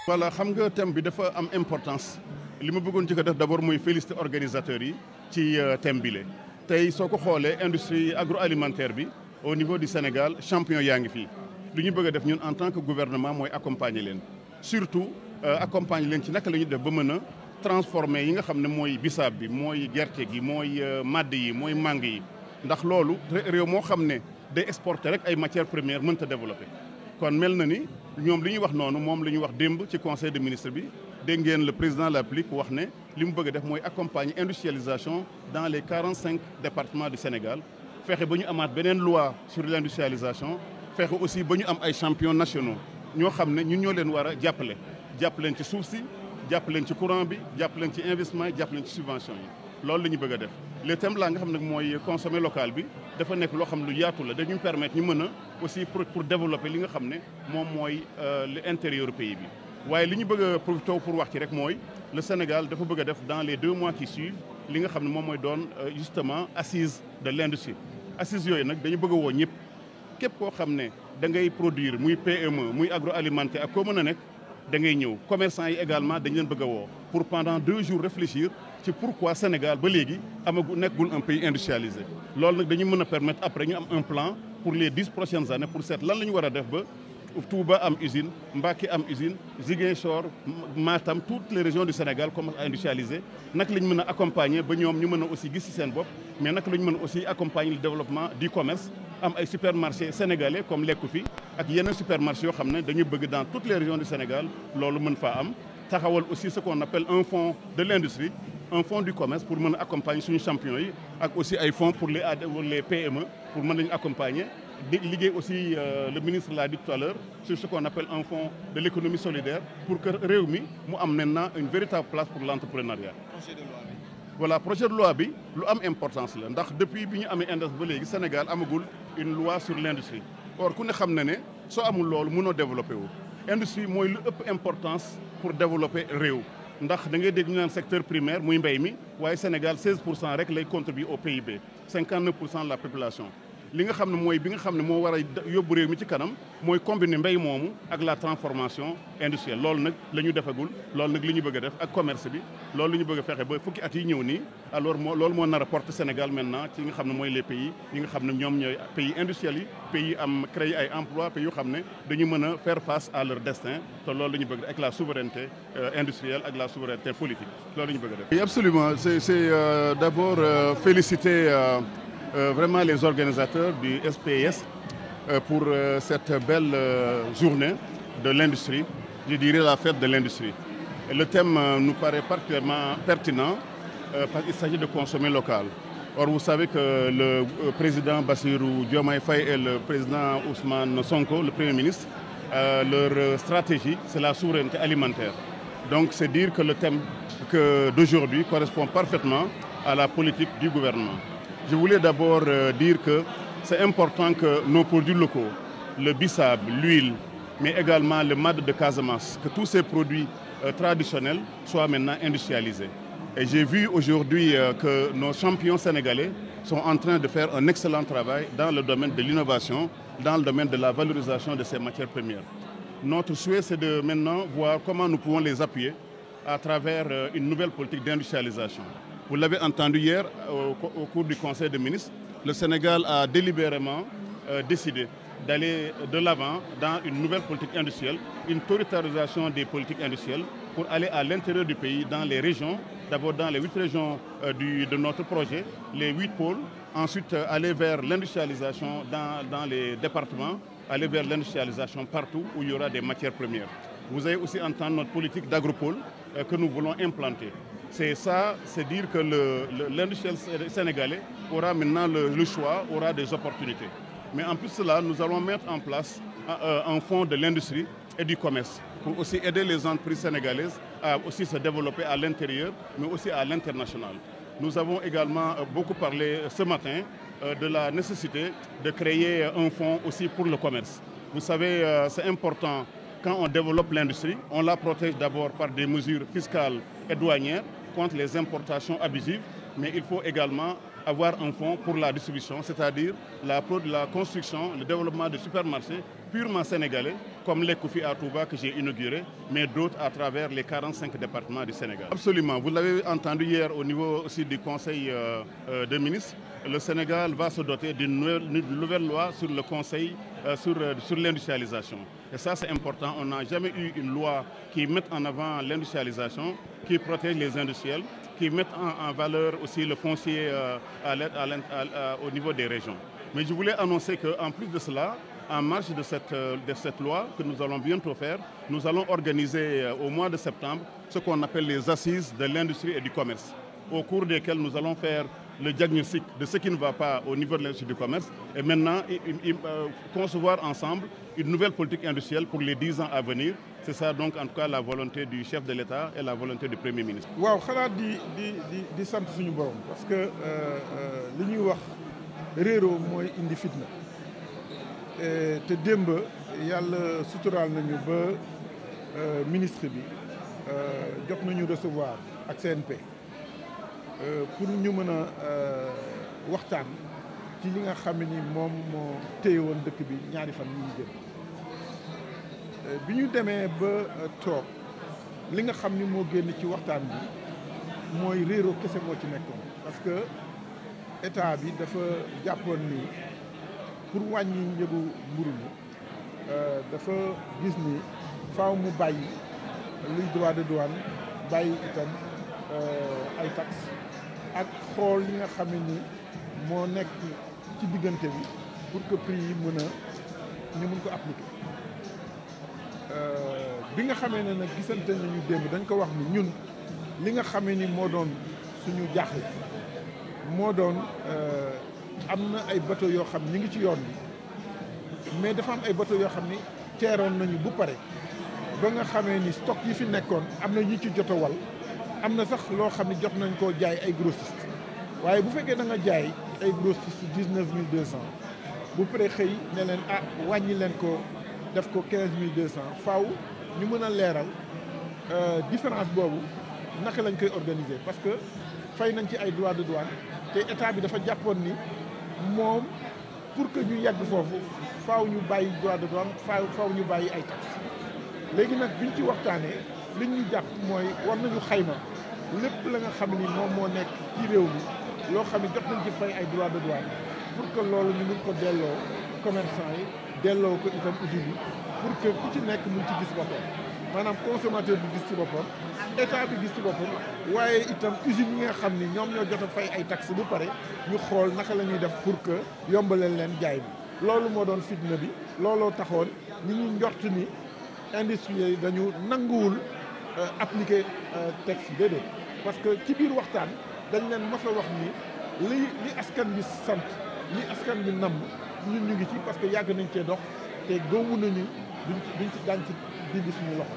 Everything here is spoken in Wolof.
voilà xam nga thème bi dafa am importance li ma bëggoon jëkk a def d'abord mooy féliciter organisateurs yi ci thème bi la tey soo ko xoolee industrie agroalimentaire bi au niveau du Sénégal champion yaa ngi fii lu ñu bëgg a def ñun en tant que gouvernement mooy accompagner leen surtout accompagner leen ci naka la ñuy def ba mën a transformer yi nga xam ne mooy bisaab bi mooy gerte gi mooy madd yi mooy màng yi ndax loolu réew moo xam ne day exporter rek ay matières premières mënta développer kon mel na ni ñoom li ñuy wax noonu moom la ñuy wax démb ci conseil des ministres bi dégg ngeen le président de la République wax ne li mu bëgg a def mooy accompagner industrialisation dans les 45 départements du Sénégal fexe ba ñu amaat beneen loi sur l'industrialisation fexe aussi ba ñu am ay champions nationaux ñoo xam ne ñun ñoo leen war a jàppale leen ci suuf si jàpp leen ci courant bi jàpp leen ci investissement yi jàpp leen ci subvention yi loolu la ñu bëgg a def le thème là nga xam ne mooy consommer local bi dafa nekk loo xam lu yaatu la dañu permettre ñu mën a aussi pour développer li nga xam ne moom mooy l'intérieur pays bi waaye li ñu bëgg a profité pour wax ci rek mooy le Sénégal dafa bëgg a def dans les 2 mois qui suivent li nga xam ne moom mooy doon justement assise de l'industrie assise yooyu nag dañu bëgg a woo ñëpp képp koo xam ne da ngay produire muy PME muy agroalimentaire ak koo mën a nekk da ngay ñëw commerçant yi également dañu leen bëgg a woo pour pendant 2 jours réfléchir ci pourquoi Sénégal ba léegi nekkul un pays industrialisé loolu nag dañu mën a permettre après ñu am un plan pour les 10 prochaines années pour seet lan la ñu war a def ba Touba am usine Mbacké am usine Ziguinchor Matam toutes les régions du Sénégal commencent à industrialiser naka la ñu mën a accompagner ba ñoom ñu mën a aussi gis ci seen bopp mais naka la ñu mën a aussi accompagner le développement du commerce am ay supermarchés sénégalais comme lekku fi ak yeneen supermarchés yoo xam ne dañu bëgg dans toutes les régions du Sénégal loolu mën faa am taxawal aussi ce qu'on appelle un fonds de l'industrie un fonds du commerce pour mën a accompagner suñu champions yi ak aussi ay fonds pour les PME pour mën nañu accompagner di liggéey aussi le ministre l'a dit tout à l'heure sur ce qu'on appelle un fonds de l'économie solidaire pour que réew mi mu am maintenant une véritable place pour l'entrepreneuriat. Projet de loi bi. Voilà projet de loi bi lu am importance la ndax depuis bi ñu amee industrie ba léegi Sénégal amagul une loi sur l'industrie or ku ne xam na ne soo amul loolu mënoo développer wu industrie mooy lu ëpp importance pour développer réew ndax da ngay dégg ñu naan secteur primaire muy mbéy mi waaye Sénégal 16% rek lay contribuer au PIB 59% de la population li nga xam ne mooy bi nga xam ne moo war a yóbbu réew mi ci kanam mooy combiner mbéy moomu ak la transformation industrielle loolu nag la ñu defagul loolu nag li ñu bëgg a def ak commerce bi loolu la ñu bëgg a fexe ba fukki at yi ñëw nii alors loolu moo nar a porter Sénégal maintenant ci nga xam ne mooy les pays yi nga xam ne ñoom ñooy pays industriels yi pays am créer ay emplois pays yoo xam ne dañu mën a faire face à leur destin te loolu la ñu bëgg ak la souveraineté industrielle ak la souveraineté politique loolu la ñu bëgg a def. Oui, absolument c'est d'abord féliciter vraiment les organisateurs du SPIS pour cette belle journée de l'industrie, je dirais la fête de l'industrie. Le thème nous paraît particulièrement pertinent parce qu'il s'agit de consommer local. Or, vous savez que le président Bassirou Diomaye Faye et le président Ousmane Sonko, le Premier ministre, leur stratégie, c'est la souveraineté alimentaire. Donc, c'est dire que le thème d'aujourd'hui correspond parfaitement à la politique du gouvernement. Je voulais d'abord dire que c'est important que nos produits locaux, le bissap, l'huile, mais également le mad de Casamance, que tous ces produits traditionnels soient maintenant industrialisés. Et j'ai vu aujourd'hui que nos champions sénégalais sont en train de faire un excellent travail dans le domaine de l'innovation, dans le domaine de la valorisation de ces matières premières. Notre souhait, c'est de maintenant voir comment nous pouvons les appuyer à travers une nouvelle politique d'industrialisation. Vous l'avez entendu hier au cours du Conseil des ministres, le Sénégal a délibérément décidé d'aller de l'avant dans une nouvelle politique industrielle, une territorialisation des politiques industrielles pour aller à l'intérieur du pays, dans les régions, d'abord dans les 8 régions de notre projet, les 8 pôles, ensuite aller vers l'industrialisation dans les départements, aller vers l'industrialisation partout où il y aura des matières premières. Vous avez aussi entendu notre politique d'agropole que nous voulons implanter. C'est ça, c'est dire que l'industriel sénégalais aura maintenant le choix, aura des opportunités. Mais en plus de cela, nous allons mettre en place un fonds de l'industrie et du commerce pour aussi aider les entreprises sénégalaises à aussi se développer à l'intérieur, mais aussi à l'international. Nous avons également beaucoup parlé ce matin de la nécessité de créer un fonds aussi pour le commerce. Vous savez, c'est important. Quand on développe l'industrie, on la protège d'abord par des mesures fiscales et douanières contre les importations abusives, mais il faut également avoir un fonds pour la distribution, c'est-à-dire la construction, le développement de supermarchés purement sénégalais, comme l'Ekoufi à Touba que j'ai inauguré, mais d'autres à travers les 45 départements du Sénégal. Absolument, vous l'avez entendu hier au niveau aussi du Conseil des ministres, le Sénégal va se doter d'une nouvelle loi sur le Conseil, sur l'industrialisation. Et ça, c'est important. On n'a jamais eu une loi qui mette en avant l'industrialisation, qui protège les industriels, qui mette en valeur aussi le foncier au niveau des régions. Mais je voulais annoncer qu'en plus de cela, en marge de cette loi que nous allons bientôt faire, nous allons organiser au mois de septembre ce qu'on appelle les assises de l'industrie et du commerce, au cours desquelles nous allons faire le diagnostic de ce qui ne va pas au niveau de l'industrie du commerce et maintenant concevoir ensemble une nouvelle politique industrielle pour les 10 ans à venir. C'est ça donc en tout cas la volonté du chef de l'État et la volonté du Premier ministre. waaw xanaa di sant suñu borom parce que li ñuy wax réeroo mooy indi fitna te démb yàlla suturaal nañu ba ministre bi jot nañu recevoir ak CNP pour ñu mën a waxtaan ci li nga xam ni moom moo téye woon dëkk bi ñaari fan yi ñu jëm bi ñu demee ba toog li nga xam ni moo génn ci waxtaan bi mooy réeroo kese moo ci nekkoon parce que état bi dafa jàppoon ni pour wàññi njëgu mburu mi dafa gis ni faaw mu bàyyi luy droit de douane bàyyi itam ay taxes ak xool li nga xam ni moo nekk ci diggante bi pour que prix yi ñu mën ko appliquer bi nga xamee ne nag gisante nañu démb dañ ko wax ni ñun li nga xamee ni moo doon suñu jaaxle moo doon am na ay bateau yoo xam ni ngi ci yoon bi mais dafa am ay bateau yoo xam ni teeroon nañu bu pare ba nga xamee ni stock yi fi nekkoon am na ñu ci jot a wal am na sax loo xam ne jot nañ koo jaay ay grossiste waaye bu fekkee da nga jaay ay grossiste 19200 bu paree xëy ne leen wàññi leen ko def ko 15200 faaw ñu mën a leeral différence boobu naka lañ koy organiser parce que fay nañ ci ay droits de douane te état bi dafa jàppoon ni moom pour que ñu yegg foofu faaw ñu bàyyi droit de douane faaw ñu bàyyi ay taxes léegi nag biñ ci waxtaanee liñ ñu jàpp mooy war nañu xayma lépp la nga xam ni moom moo nekk ci réew mi loo xam ne jot nañ ci fay ay droits de douane pour que loolu ñu mun ko delloo commerçant yi delloo ko itam usine yi pour que ku ci nekk mun ci gis boppam maanaam consommateur bi gis ci boppam état bi gis ci boppam waaye itam usine yi nga xam ni ñoom ñoo jot a fay ay taxes bu pare ñu xool naka la ñuy def pour que yombaleel leen jaay bi loolu moo doon fitna bi looloo taxoon ñi ñu njort ni industriels yi dañu nanguwul appliquer texte déedéet parce que ci biir waxtaan dañ leen mos a wax ni li askan bi sant li askan bi namm ñun ñu ngi ci parce que yàgg nañ cee dox te góobu nañu duñ ci daañ ci dindi suñu loxo